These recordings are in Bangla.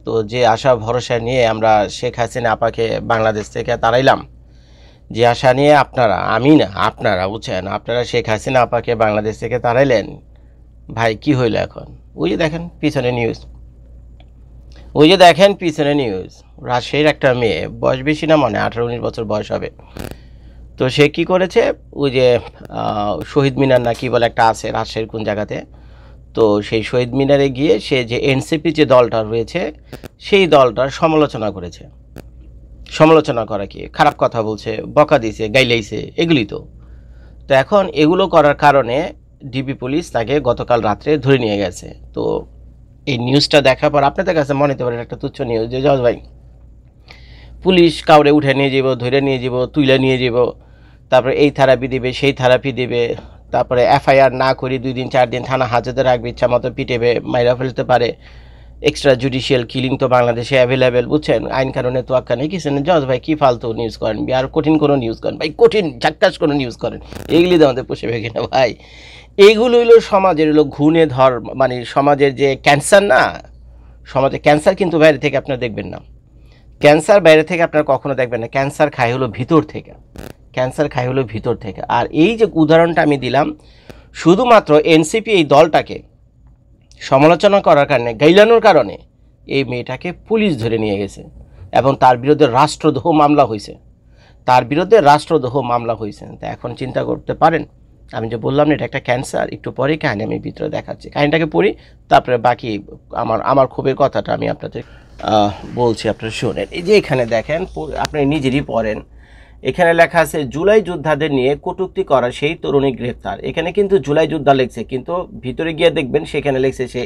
তো যে আশা ভরসা নিয়ে আমরা শেখ হাসিনা আপাকে বাংলাদেশ থেকে তাড়াইলাম, যে আশা নিয়ে আপনারা, আমি না আপনারা, বুঝছেন, আপনারা শেখ হাসিনা আপাকে বাংলাদেশ থেকে তাড়াইলেন, ভাই কি হইল এখন? ওই যে দেখেন পিছনে নিউজ, ওই যে দেখেন পিছনে নিউজ, রাজশাহীর একটা মেয়ে, বয়স বেশি না, মানে 18-19 বছর বয়স হবে। তো সে কি করেছে, ওই যে শহীদ মিনার না কি বলে একটা আছে রাজশাহীর কোন জায়গাতে, তো সেই শহীদ মিনারে গিয়ে সে যে এনসিপি যে দলটা রয়েছে সেই দলটার সমালোচনা করেছে। সমালোচনা করা কি, খারাপ কথা বলছে, বকা দিয়েছে, গাইলাইছে, এগুলি তো। তো এখন এগুলো করার কারণে ডিবি পুলিশ তাকে গতকাল রাত্রে ধরে নিয়ে গেছে। তো এই নিউজটা দেখার পর আপনাদের কাছে মনে হতে পারে একটা তুচ্ছ নিউজ, যে জজ ভাই পুলিশ কাউরে উঠে নিয়ে যাব, ধরে নিয়ে যাব, তুলে নিয়ে যাব, তারপরে এই থেরাপি দিবে, সেই থেরাপি দিবে, তারপরে এফআইআর না করে 2 দিন 4 দিন থানা হাজতে রাখবে, ইচ্ছা মতো পিটেবে, মাইরা ফেলতে পারে। এক্সট্রা জুডিশিয়াল কিলিং তো বাংলাদেশে অ্যাভেলেবেল, বুঝছেন, আইন কারণে তো আক্কা নেই কিছু না। জজ ভাই কি ফালতু নিউজ করেন, আর কঠিন কোনো নিউজ করেন ভাই, কঠিন ঝাক্কাস কোনো নিউজ করেন, এগুলি তো আমাদের পোষে ভেগে না ভাই। এইগুলো হলো সমাজের হলো ঘুণে ধর, মানে সমাজের যে ক্যান্সার না, সমাজে ক্যান্সার কিন্তু বাইরে থেকে আপনারা দেখবেন না, ক্যান্সার বাইরে থেকে আপনারা কখনো দেখবেন না, ক্যান্সার খায় হলো ভিতর থেকে, ক্যান্সার খায় হলো ভিতর থেকে। আর এই যে উদাহরণটা আমি দিলাম, শুধুমাত্র এনসিপি এই দলটাকে সমালোচনা করার কারণে, গাইলানোর কারণে এই মেয়েটাকে পুলিশ ধরে নিয়ে গেছে এবং তার বিরুদ্ধে রাষ্ট্রদ্রোহ মামলা হয়েছে, তার বিরুদ্ধে রাষ্ট্রদ্রোহ মামলা হয়েছে। তো এখন চিন্তা করতে পারেন, আমি যে বললাম না এটা একটা ক্যান্সার, একটু পরেই কাহিনী আমি ভিতরে দেখাচ্ছি, কাহিনীটাকে পড়ি, তারপরে বাকি আমার ক্ষোভের কথাটা আমি আপনাদের বলছি, আপনারা শুনেন। এই যে এখানে দেখেন, আপনি নিজেরই পড়েন, এখানে লেখা আছে জুলাই যোদ্ধাদের নিয়ে কটূক্তি করা সেই তরুণী গ্রেফতার। এখানে কিন্তু জুলাই যোদ্ধা লিখছে, কিন্তু ভিতরে গিয়ে দেখবেন সেখানে লিখছে সে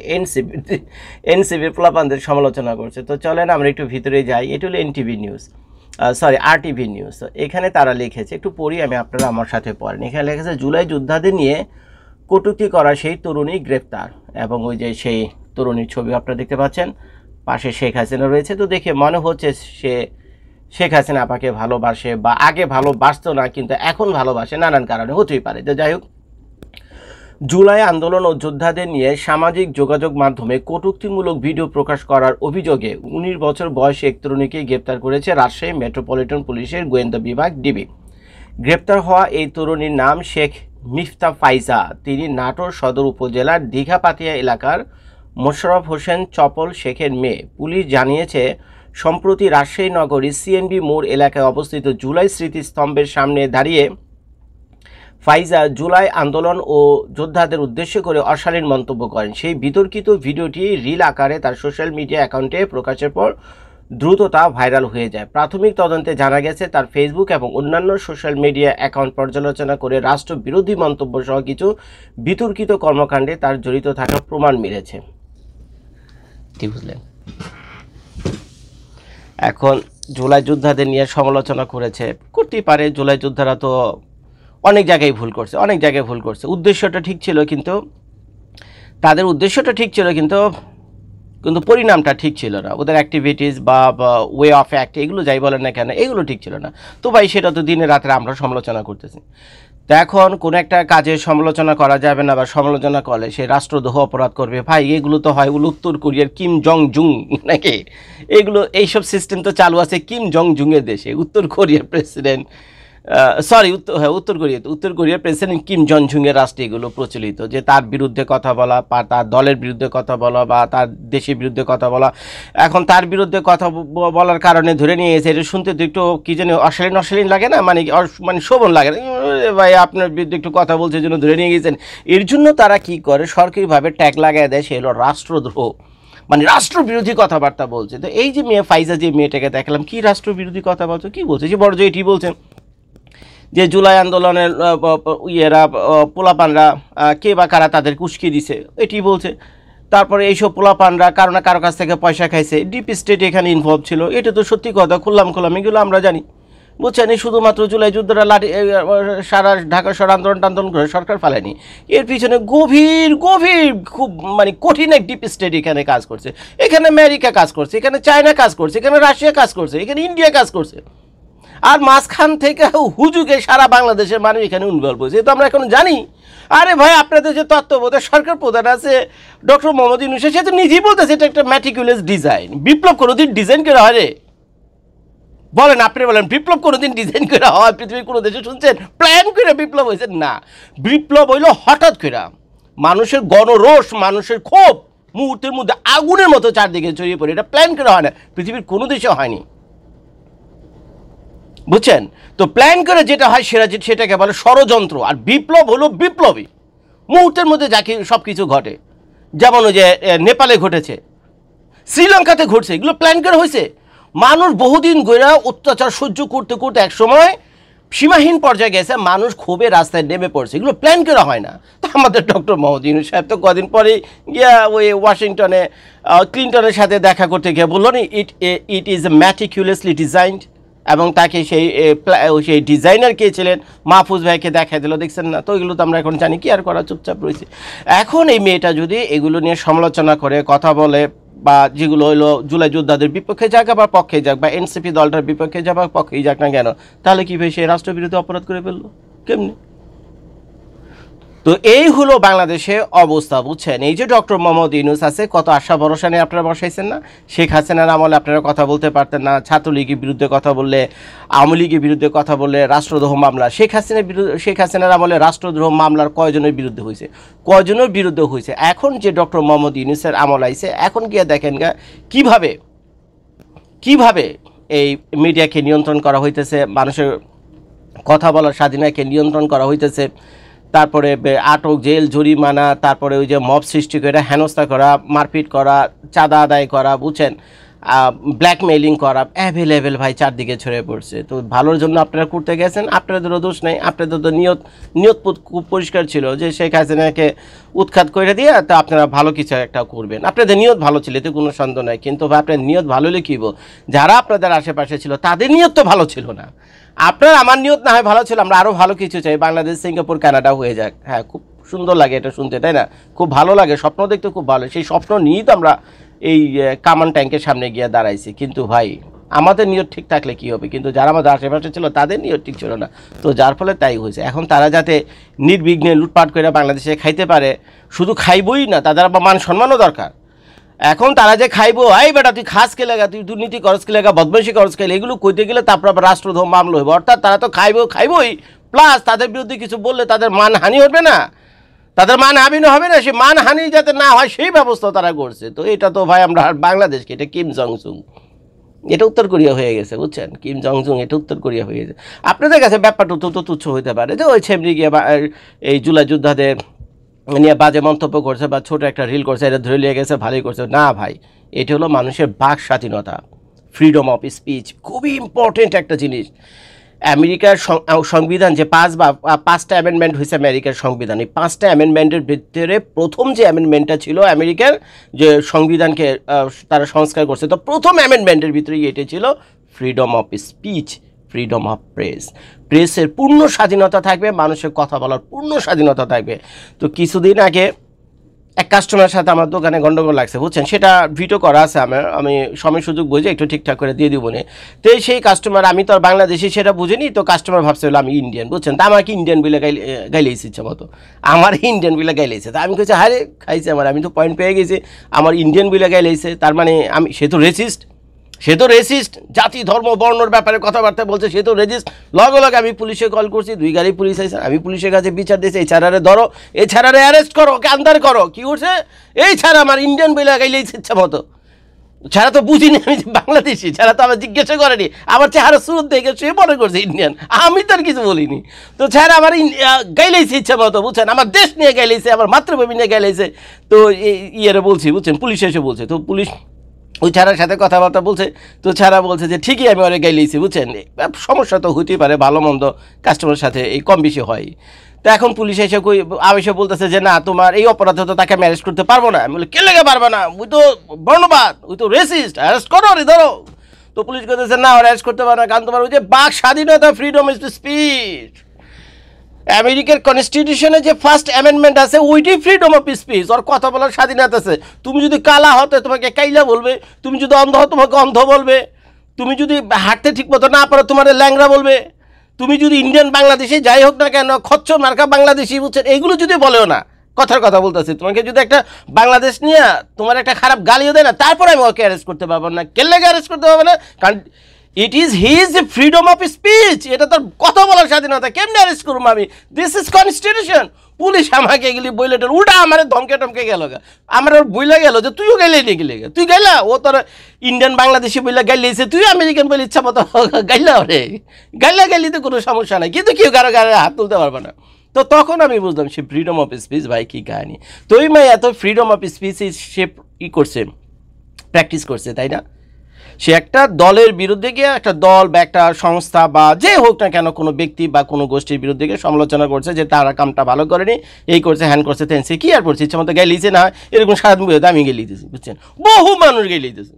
এনসিবির পোলাপানদের সমালোচনা করছে। তো চলেন আমরা একটু ভিতরে যাই, এটা হলো NTV news, sorry RTV news. তো এখানে তারা লিখেছে, একটু পড়ি আমি, আপনারা আমার সাথে পড়েন। এখানে লেখা আছে জুলাই যোদ্ধাদের নিয়ে কটূক্তি করা সেই তরুণী গ্রেফতার, এবং ওই যে সেই তরুণীর ছবি আপনারা দেখতে পাচ্ছেন, পাশে শেখ হাসিনা রয়েছে। তো দেখে মনে হচ্ছে সে শেখ হাসিনা আপাকে ভালোবাসে, বা আগে ভালোবাসতো না কিন্তু এখন ভালোবাসে, নানান কারণে হতেই পারে। তো যাই হোক, জুলাই আন্দোলন ও যোদ্ধাদের নিয়ে সামাজিক যোগাযোগ মাধ্যমে কটূক্তিমূলক ভিডিও প্রকাশ করার অভিযোগে 19 বছর বয়সী এক তরুণীকে গ্রেপ্তার করেছে রাজশাহী মেট্রোপলিটন পুলিশের গোয়েন্দা বিভাগ ডিবি। গ্রেপ্তার হওয়া এই তরুণীর নাম শেখ মিফতা ফাইজা। তিনি নাটোর সদর উপজেলার দীঘাপাতিয়া এলাকার মোশাররফ হোসেন চপল শেখের মেয়ে। পুলিশ জানিয়েছে, সম্প্রতি রাজশাহী নগরী সিএনবি মোড় এলাকায় অবস্থিত জুলাই স্মৃতিস্তম্ভের সামনে দাঁড়িয়ে ফাইজা জুলাই আন্দোলন ও যোদ্ধাদের উদ্দেশ্য করে অশালীন মন্তব্য করেন। সেই বিতর্কিত ভিডিওটি রিল আকারে তার সোশ্যাল মিডিয়া অ্যাকাউন্টে প্রকাশের পর দ্রুত তা ভাইরাল হয়ে যায়। প্রাথমিক তদন্তে জানা গেছে, তার ফেসবুক এবং অন্যান্য সোশ্যাল মিডিয়া অ্যাকাউন্ট পর্যালোচনা করে রাষ্ট্রবিরোধী মন্তব্য সহ কিছু বিতর্কিত কর্মকাণ্ডে তার জড়িত থাকার প্রমাণ মিলেছে। কি বুঝলেন? এখন জুলাই যোদ্ধাদের নিয়ে সমালোচনা করেছে, করতেই পারে, জুলাই যোদ্ধারা তো অনেক জায়গায় ভুল করছে, অনেক জায়গায় ভুল করছে, উদ্দেশ্যটা ঠিক ছিল, কিন্তু তাদের উদ্দেশ্যটা ঠিক ছিল, কিন্তু পরিণামটা ঠিক ছিল না, ওদের অ্যাক্টিভিটিস বা ওয়ে অফ অ্যাক্ট, এগুলো যাই বলেন না কেন, এগুলো ঠিক ছিল না। তো ভাই সেটা তো দিনে রাত্রে আমরা সমালোচনা করতেছি। তো এখন কোনো একটা কাজের সমালোচনা করা যাবে না, বা সমালোচনা করলে সে রাষ্ট্রদ্রোহ অপরাধ করবে। ভাই এগুলো তো হয় উত্তর কোরিয়ার কিম জং জুং নাকি, এগুলো এইসব সিস্টেম তো চালু আছে কিম জং জুংয়ের দেশে, উত্তর কোরিয়ার প্রেসিডেন্ট, সরি উত্তর কোরিয়ার প্রেসিডেন্ট কিম জন ঝুংয়ের রাষ্ট্রে এগুলো প্রচলিত, যে তার বিরুদ্ধে কথা বলা, বা তার দলের বিরুদ্ধে কথা বলা, বা তার দেশের বিরুদ্ধে কথা বলা। এখন তার বিরুদ্ধে কথা বলার কারণে ধরে নিয়ে এসে, এটা শুনতে তো একটু কি জানি অশালীন লাগে না, মানে শোভন লাগে না, ভাই আপনার বিরুদ্ধে একটু কথা বলছে জন্য ধরে নিয়ে গেছেন। এর জন্য তারা কি করে, সরকারিভাবে ট্যাগ লাগাই দেয়, সে হলো রাষ্ট্রদ্রোহ, মানে রাষ্ট্রবিরোধী কথাবার্তা বলছে। তো এই যে মেয়ে ফাইজা, যে মেয়েটাকে দেখলাম, কি রাষ্ট্রবিরোধী কথা বলছে, কি বলছে, যে বড় যে এটি বলছে যে জুলাই আন্দোলনের ইয়েরা পোলাপানরা কে বা কারা তাদেরকে উস্কে দিছে, এটি বলছে। তারপরে এইসব পোলাপানরা কারো না কারো কাছ থেকে পয়সা খাইছে, ডিপ স্টেট এখানে ইনভলভ ছিল, এটা তো সত্যি কথা, খুললাম এগুলো আমরা জানি, বুঝছেন। এই শুধুমাত্র জুলাই যুদ্ধরা সারা ঢাকা শহর আন্দোলন করে সরকার ফেলেনি, এর পিছনে গভীর খুব মানে কঠিন এক ডিপ স্টেট এখানে কাজ করছে। এখানে আমেরিকা কাজ করছে, এখানে চায়না কাজ করছে, এখানে রাশিয়া কাজ করছে, এখানে ইন্ডিয়া কাজ করছে, আর মাঝখান থেকে হুজুগে সারা বাংলাদেশের মানুষ এখানে ইনভলভ হয়েছে। তো আমরা এখন জানি আরে ভাই আপনাদের যে তত্ত্বাবধায়ক সরকার প্রধান আছে ডক্টর মোহাম্মদ ইউনূস, সে তো নিজেই বলতেছে এটা একটা ম্যাটিকুলাস ডিজাইন। বিপ্লব কোনোদিন ডিজাইন করা হয় রে? বলেন, আপনি বলেন বিপ্লব কোনোদিন ডিজাইন করা হয়? পৃথিবীর কোনো দেশে শুনছেন প্ল্যান করে বিপ্লব হয়েছে? না, বিপ্লব হইল হঠাৎ করে, মানুষের গণরোষ, মানুষের ক্ষোভ মুহূর্তের মধ্যে আগুনের মতো চারদিকে ছড়িয়ে পড়ে। এটা প্ল্যান করা হয় না, পৃথিবীর কোনো দেশে হয়নি, বুঝছেন? তো প্ল্যান করে যেটা হয় সেটাকে বলে ষড়যন্ত্র। আর বিপ্লব হলো বিপ্লবী, মুহূর্তের মধ্যে যাকে সব কিছু ঘটে। যেমন ওই যে নেপালে ঘটেছে, শ্রীলঙ্কাতে ঘটছে, এগুলো প্ল্যান করা হয়েছে। মানুষ বহুদিন গোড়া অত্যাচার সহ্য করতে করতে এক সময় সীমাহীন পর্যায়ে গেছে, মানুষ ক্ষোভে রাস্তায় নেমে পড়ছে, এগুলো প্ল্যান করা হয় না। তা আমাদের ডক্টর মোহাম্মদ ইউনূস সাহেব তো কদিন পরে গিয়া ওই ওয়াশিংটনে ক্লিন্টনের সাথে দেখা করতে গিয়ে বললো নি ইট ইজ ম্যাটিকুলাসলি ডিজাইনড, এবং তাকে সেই ডিজাইনার কে ছিলেন মাহফুজ ভাইকে দেখা দিল, দেখছেন না? তো এগুলো তো আমরা এখন জানি, কি আর করা, চুপচাপ রয়েছে। এখন এই মেয়েটা যদি এগুলো নিয়ে সমালোচনা করে কথা বলে, বা যেগুলো হলো জুলাই যোদ্ধাদের বিপক্ষে যাক বা পক্ষে যাক, বা এনসিপি দলটার বিপক্ষে যাক বা পক্ষেই যাক না কেন, তাহলে কি ভাই সে রাষ্ট্রবিরোধী অপরাধ করে ফেললো? কেমনি? তো এই হলো বাংলাদেশে অবস্থা, বুঝছেন? এই যে ডক্টর মোহাম্মদ ইউনূস আছে, কত আশা ভরসা নিয়ে আপনারা বসাইছেন না? শেখ হাসিনার আমলে আপনারা কথা বলতে পারতেন না, ছাত্রলীগের বিরুদ্ধে কথা বললে, আওয়ামী লীগের বিরুদ্ধে কথা বললে রাষ্ট্রদ্রোহ মামলা। শেখ হাসিনার আমলে রাষ্ট্রদ্রোহ মামলার কয়জনের বিরুদ্ধে হয়েছে? কয়জনের বিরুদ্ধে হয়েছে? এখন যে ডক্টর মোহাম্মদ ইউনূসের আমল আইছে, এখন গিয়ে দেখেন কিভাবে কিভাবে এই মিডিয়াকে নিয়ন্ত্রণ করা হইতেছে, মানুষের কথা বলার স্বাধীনতাকে নিয়ন্ত্রণ করা হইতেছে, তারপরে আটক, জেল, জরিমানা, তারপরে ওই যে মব সৃষ্টি করে হেনস্থা করা, মারপিট করা, চাঁদা আদায় করা, বুঝছেন, ব্ল্যাকমেইলিং করা, অ্যাভেলেবেল ভাই চারদিকে ছড়িয়ে পড়ছে। তো ভালোর জন্য আপনারা করতে গেছেন, আপনাদেরও দোষ নেই, আপনাদের তো নিয়ত খুব পরিষ্কার ছিল যে শেখ হাসিনাকে উৎখাত করে দিয়ে তো আপনারা ভালো কিছু একটা করবেন। আপনাদের নিয়ত ভালো ছিল, এতে কোনো সন্দেহ নাই, কিন্তু আপনার নিয়ত ভালো হলে কী, যারা আপনাদের আশেপাশে ছিল তাদের নিয়ত তো ভালো ছিল না। আপনার আমার নিয়ত না হয় ভালো ছিল, আমরা আরও ভালো কিছু চাই, বাংলাদেশ, সিঙ্গাপুর, কানাডা হয়ে যাক। হ্যাঁ, খুব সুন্দর লাগে এটা শুনতে, তাই না? খুব ভালো লাগে, স্বপ্ন দেখতে খুব ভালো। সেই স্বপ্ন নিয়েই তো আমরা এই কামান ট্যাঙ্কের সামনে গিয়ে দাঁড়াইছি। কিন্তু ভাই আমাদের নিয়ত ঠিক থাকলে কি হবে, কিন্তু যারা আমাদের আশেপাশে ছিল তাদের নিয়ত ঠিক ছিল না, তো যার ফলে তাই হয়েছে। এখন তারা যাতে নির্বিঘ্নে লুটপাট করে বাংলাদেশে খাইতে পারে, শুধু খাইবই না, তাদের আবার মান সম্মানও দরকার। এখন তারা যে খাইবো, এই বেটা তুই খাস কে লাগা, তুই দুর্নীতি করস কে লাগা, বদমাইশি করস কে, এগুলো কইতে গেলে তারপর আবার রাষ্ট্রদ্রোহ মামলা হইব। অর্থাৎ তারা তো খাইবই, প্লাস তাদের বিরুদ্ধে কিছু বললে তাদের মানহানি হবে না, তাদের মানহানি হবে না, সেই মানহানি যাতে না হয় সেই ব্যবস্থা তারা করছে। তো এটা তো ভাই আমরা বাংলাদেশকে, এটা কিম জং সুং, এটা উত্তর কোরিয়া হয়ে গেছে, বুঝছেন? কিম জং সুং, এটা উত্তর কোরিয়া হয়ে গেছে। আপনাদের কাছে ব্যাপারটা তো তুচ্ছ হইতে পারে যে ওই ছেমরি গিয়ে এই জুলাই যোদ্ধাদের নিয়ে বাজে মন্তব্য করছে বা ছোট একটা রিল করছে, এটা ধরে নিয়ে গেছে, ভালোই করছে না ভাই। এটা হলো মানুষের বাক স্বাধীনতা, ফ্রিডম অফ স্পিচ, খুবই ইম্পর্টেন্ট একটা জিনিস। আমেরিকার সংবিধান যে পাঁচটা অ্যামেন্ডমেন্ট হয়েছে আমেরিকার সংবিধান, এই পাঁচটা অ্যামেন্ডমেন্টের ভিতরে প্রথম যে অ্যামেন্ডমেন্টটা ছিল আমেরিকার যে সংবিধানকে তারা সংস্কার করছে, তো প্রথম অ্যামেন্ডমেন্টের ভিতরে এটা ছিল freedom of speech, freedom of press. প্রেসের পূর্ণ স্বাধীনতা থাকবে, মানুষের কথা বলার পূর্ণ স্বাধীনতা থাকবে। তো কিছুদিন আগে এক কাস্টমারের সাথে আমার দোকানে গন্ডগোল লাগছে, বুঝছেন? সেটা ভিডিও করা আছে, আমি সময় সুযোগ বুঝে একটু ঠিকঠাক করে দিয়ে দিব না। তো সেই কাস্টমার, আমি তো আর বাংলাদেশি সেটা বুঝিনি, তো কাস্টমার ভাবছে হলো আমি ইন্ডিয়ান, বুঝছেন? তা আমাকে ইন্ডিয়ান বলে গাইলেছি ইচ্ছা মতো, আমার ইন্ডিয়ান বলে গাইলেছে। তা আমি কইছি হারে খাইছে আমার, আমি তো পয়েন্ট পেয়ে গেছি, আমার ইন্ডিয়ান বলে গাইলেছে, তার মানে সে তো রেসিস্ট, জাতি ধর্ম বর্ণর ব্যাপারে কথাবার্তা বলছে, সে তো রেজিস্ট। লগে আমি পুলিশে কল করছি, 2 গাড়ি পুলিশ আইছে, আমি পুলিশের কাছে বিচার দিয়েছি, এই ছাড়ারে ধরো, এই ছাড়ারে অ্যারেস্ট করো, ওকে আন্দার করো। কি করছে এই ছাড়া আমার ইন্ডিয়ান বলে গাইলে ইচ্ছা মতো, ছাড়া তো বুঝিনি আমি বাংলাদেশি, ছাড়া তো আমার জিজ্ঞাসা করেনি, আমার চেহারা সুরত দেখে সে মনে করছে ইন্ডিয়ান, আমি তো আর কিছু বলিনি। তো ছাড়া আমার গাইলেছে ইচ্ছা মতো, বুঝছেন? আমার দেশ নিয়ে গাইলেছে, আমার মাতৃভূমি নিয়ে গাইলেছে। তো ইয়েরে বলছি, বুঝছেন, পুলিশ এসে বলছে, তো পুলিশ ওই ছাড়ার সাথে কথাবার্তা বলছে, তো ছাড়া বলছে যে ঠিকই আমি ওরে গাইলেছি, বুঝছেন? সমস্যা তো হতেই পারে, ভালো মন্দ কাস্টমারের সাথে এই কম বেশি হয়। তো এখন পুলিশ এসে আবেশে বলতেছে যে না, তোমার এই অপরাধে তো তাকে ম্যারেজ করতে পারবো না। আমি বলি কে লেগে পারবে না, ওই তো বর্ণবাদ, ওই তো রেসিস্ট, অ্যারেস্ট করো রে, ধরো। তো পুলিশ বলতেছে না, অ্যারেস্ট করতে পারবে না, কারণ তোমার ওই যে বাক স্বাধীনতা, ফ্রিডম অফ স্পিচ, আমেরিকার কনস্টিটিউশনে যে ফার্স্ট অ্যামেন্ডমেন্ট আছে ওইটাই ফ্রিডম অফ স্পিচ, ওর কথা বলার স্বাধীনতা আছে। তুমি যদি কালা হতে তোমাকে কাইলা বলবে, তুমি যদি অন্ধ হও তোমাকে অন্ধ বলবে, তুমি যদি হাঁটতে ঠিক মতো না পারো তোমার ল্যাংরা বলবে, তুমি যদি ইন্ডিয়ান বাংলাদেশি যাই হোক না কেন, খচ্চর মার্কা বাংলাদেশি, বুঝছেন, এইগুলো যদি বলেও না, কথার কথা বলতেছি, তোমাকে যদি একটা বাংলাদেশ নিয়ে তোমার একটা খারাপ গালিও দেয় না, তারপরে আমি ওকে অ্যারেস্ট করতে পারবো না। কেল্লাকে অ্যারেস্ট করতে পারবো না, কারণ it is his freedom of speech, এটা তার কথা বলার স্বাধীনতা। কেমনে অ্যারেস্ট করবো আমি? This is constitution. পুলিশ আমাকে এগুলি বইলে উল্টা আমার ধমকে টমকে গেল, আমার ওর বইলা গেল যে তুইও গাইলে নিয়ে গেলে, তুই গাইলা, ও তোর ইন্ডিয়ান বাংলাদেশি বইলা গাইলেছে, তুই আমেরিকান বলে ইচ্ছা মতো গাইলা, ওরে গাইলা গাইলিতে কোনো সমস্যা নাই, কিন্তু কেউ কারো গায়ে হাত তুলতে পারবে না। তো তখন আমি বুঝলাম সে ফ্রিডম অফ স্পিচ, ভাই কী কাহিনি। তো ওই মেয়ে এত ফ্রিডম অফ স্পিচ সে ই করছে, প্র্যাকটিস করছে, তাই না? সে একটা দলের বিরুদ্ধে গিয়ে, একটা দল বা একটা সংস্থা বা যে হোক না কেন, কোনো ব্যক্তি বা কোনো গোষ্ঠীর বিরুদ্ধে গিয়ে সমালোচনা করছে যে তারা কামটা ভালো করেনি, এই করছে, হ্যান করছে, তেন, সে কি আর করছে, ইচ্ছা মতো গায়ে লিখছে না, এরকম সাধারণ বিরোধী আমি গিয়ে লিখতেছি, বুঝছেন, বহু মানুষ গিয়ে লিখতেছে।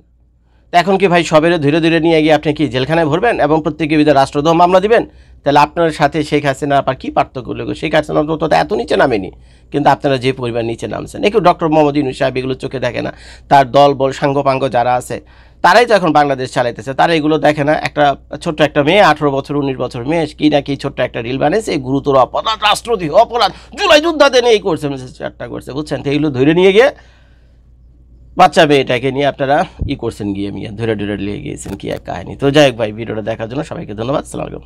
এখন কি ভাই সবের ধীরে ধীরে নিয়ে গিয়ে আপনি কি জেলখানায় ভরবেন এবং প্রত্যেকে বিধে রাষ্ট্রদ্রোহ মামলা দিবেন? তাহলে আপনার সাথে শেখ হাসিনা আবার কী পার্থক্য হলো? শেখ হাসিনা তো এত নিচে নামেনি, কিন্তু আপনারা যে পরিবার নিচে নামছেন, একটু ডক্টর মোহাম্মদ ইউনূস সাহেব এগুলো চোখে দেখে না, তার দল বল সাঙ্গপাঙ্গ যারা আছে তারাই তো এখন বাংলাদেশ চালাইতেছে, তারা এগুলো দেখে না। একটা ছোট্ট একটা মেয়ে, 18 বছর 19 বছর মেয়ে, কি না কি ছোট্ট একটা রিল বানিয়েছে, এই গুরুতর অপরাধ, রাষ্ট্রদ্রোহী অপরাধ, জুলাই যোদ্ধাদের নিয়ে এই করছে, চারটা করছে, বুঝছেন। তো এগুলো ধরে নিয়ে গিয়ে বাচ্চা মেয়েটাকে নিয়ে আপনারা ই করছেন, গিয়ে ধরে ধরে নিয়ে গিয়েছেন, কি এক কাহিনী। তো যাই হোক ভাই, ভিডিওটা দেখার জন্য সবাইকে ধন্যবাদ। আসসালামু আলাইকুম।